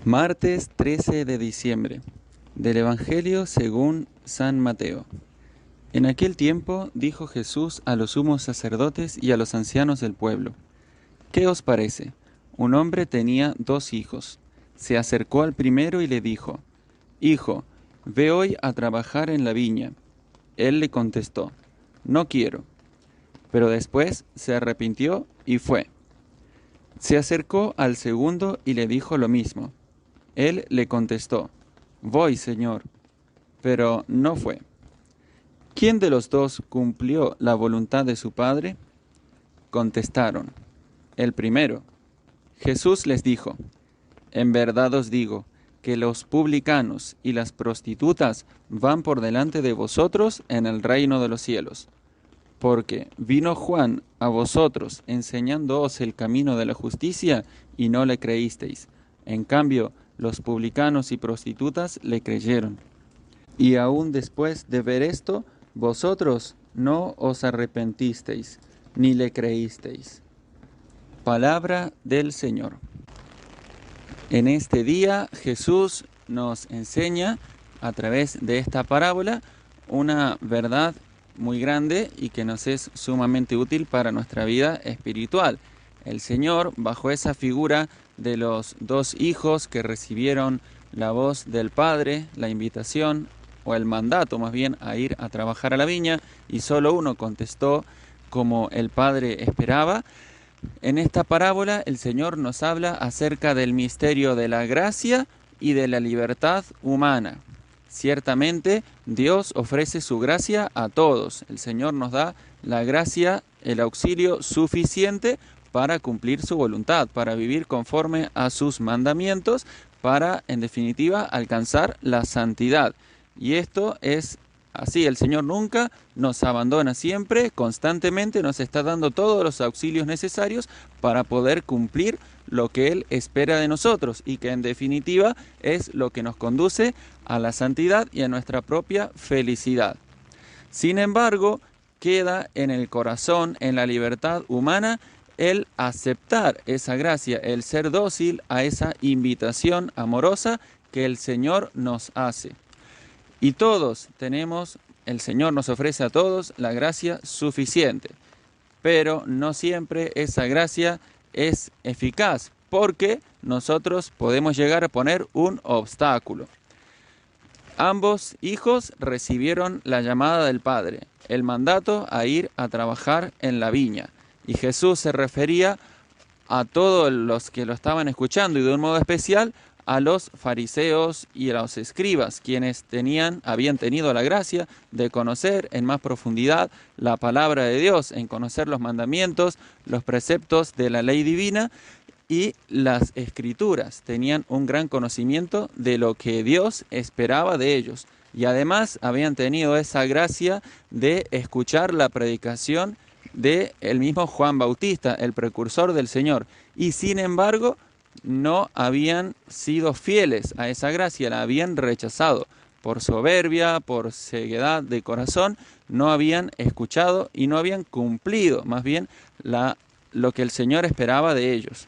Martes 13 de diciembre del Evangelio según San Mateo. En aquel tiempo dijo Jesús a los sumos sacerdotes y a los ancianos del pueblo: ¿Qué os parece? Un hombre tenía 2 hijos. Se acercó al primero y le dijo: Hijo, ve hoy a trabajar en la viña. Él le contestó: No quiero. Pero después se arrepintió y fue. Se acercó al segundo y le dijo lo mismo. Él le contestó: Voy, Señor. Pero no fue. ¿Quién de los dos cumplió la voluntad de su padre? Contestaron: El primero. Jesús les dijo: En verdad os digo que los publicanos y las prostitutas van por delante de vosotros en el reino de los cielos. Porque vino Juan a vosotros enseñándoos el camino de la justicia y no le creísteis. En cambio, los publicanos y prostitutas le creyeron. Y aún después de ver esto, vosotros no os arrepentisteis, ni le creísteis. Palabra del Señor. En este día Jesús nos enseña a través de esta parábola una verdad muy grande y que nos es sumamente útil para nuestra vida espiritual. El Señor, bajo esa figura de los 2 hijos que recibieron la voz del Padre, la invitación o el mandato más bien a ir a trabajar a la viña, y solo uno contestó como el Padre esperaba. En esta parábola el Señor nos habla acerca del misterio de la gracia y de la libertad humana. Ciertamente Dios ofrece su gracia a todos. El Señor nos da la gracia, el auxilio suficiente para cumplir su voluntad, para vivir conforme a sus mandamientos, para, en definitiva, alcanzar la santidad. Y esto es así, el Señor nunca nos abandona, siempre, constantemente nos está dando todos los auxilios necesarios para poder cumplir lo que Él espera de nosotros y que en definitiva es lo que nos conduce a la santidad y a nuestra propia felicidad. Sin embargo, queda en el corazón, en la libertad humana, el aceptar esa gracia, el ser dócil a esa invitación amorosa que el Señor nos hace. Y todos tenemos, el Señor nos ofrece a todos la gracia suficiente, pero no siempre esa gracia es eficaz, porque nosotros podemos llegar a poner un obstáculo. Ambos hijos recibieron la llamada del Padre, el mandato a ir a trabajar en la viña, y Jesús se refería a todos los que lo estaban escuchando y de un modo especial a los fariseos y a los escribas, quienes habían tenido la gracia de conocer en más profundidad la palabra de Dios, en conocer los mandamientos, los preceptos de la ley divina y las escrituras. Tenían un gran conocimiento de lo que Dios esperaba de ellos. Y además habían tenido esa gracia de escuchar la predicación de el mismo Juan Bautista, el precursor del Señor. Y sin embargo, no habían sido fieles a esa gracia, la habían rechazado. Por soberbia, por ceguedad de corazón, no habían escuchado y no habían cumplido, más bien, lo que el Señor esperaba de ellos.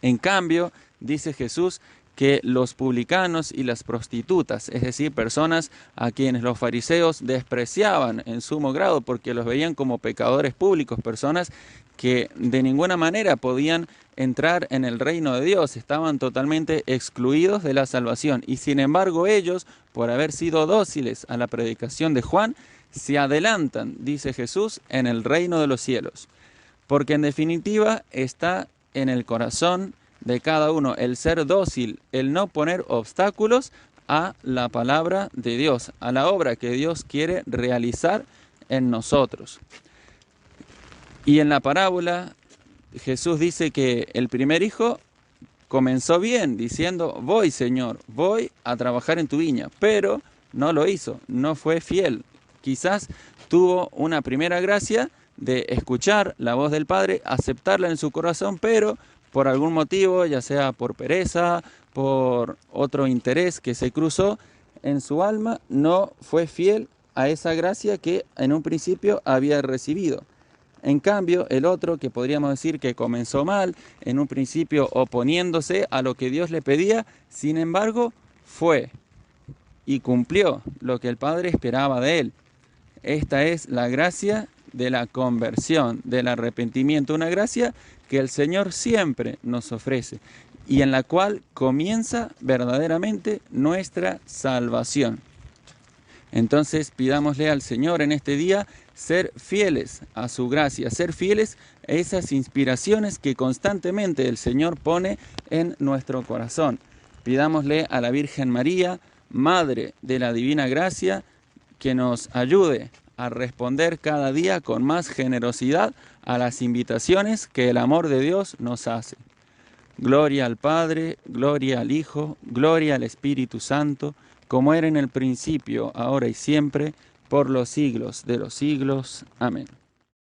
En cambio, dice Jesús que los publicanos y las prostitutas, es decir, personas a quienes los fariseos despreciaban en sumo grado porque los veían como pecadores públicos, personas que de ninguna manera podían entrar en el reino de Dios, estaban totalmente excluidos de la salvación. Y sin embargo ellos, por haber sido dóciles a la predicación de Juan, se adelantan, dice Jesús, en el reino de los cielos. Porque en definitiva está en el corazón de cada uno el ser dócil, el no poner obstáculos a la palabra de Dios, a la obra que Dios quiere realizar en nosotros. Y en la parábola Jesús dice que el primer hijo comenzó bien, diciendo: Voy, Señor, voy a trabajar en tu viña, pero no lo hizo, no fue fiel. Quizás tuvo una primera gracia de escuchar la voz del Padre, aceptarla en su corazón, pero por algún motivo, ya sea por pereza, por otro interés que se cruzó en su alma, no fue fiel a esa gracia que en un principio había recibido. En cambio, el otro, que podríamos decir que comenzó mal, en un principio oponiéndose a lo que Dios le pedía, sin embargo, fue y cumplió lo que el Padre esperaba de él. Esta es la gracia de la conversión, del arrepentimiento, una gracia que el Señor siempre nos ofrece y en la cual comienza verdaderamente nuestra salvación. Entonces pidámosle al Señor en este día ser fieles a su gracia, ser fieles a esas inspiraciones que constantemente el Señor pone en nuestro corazón. Pidámosle a la Virgen María, Madre de la Divina Gracia, que nos ayude a responder cada día con más generosidad a las invitaciones que el amor de Dios nos hace. Gloria al Padre, gloria al Hijo, gloria al Espíritu Santo, como era en el principio, ahora y siempre, por los siglos de los siglos. Amén.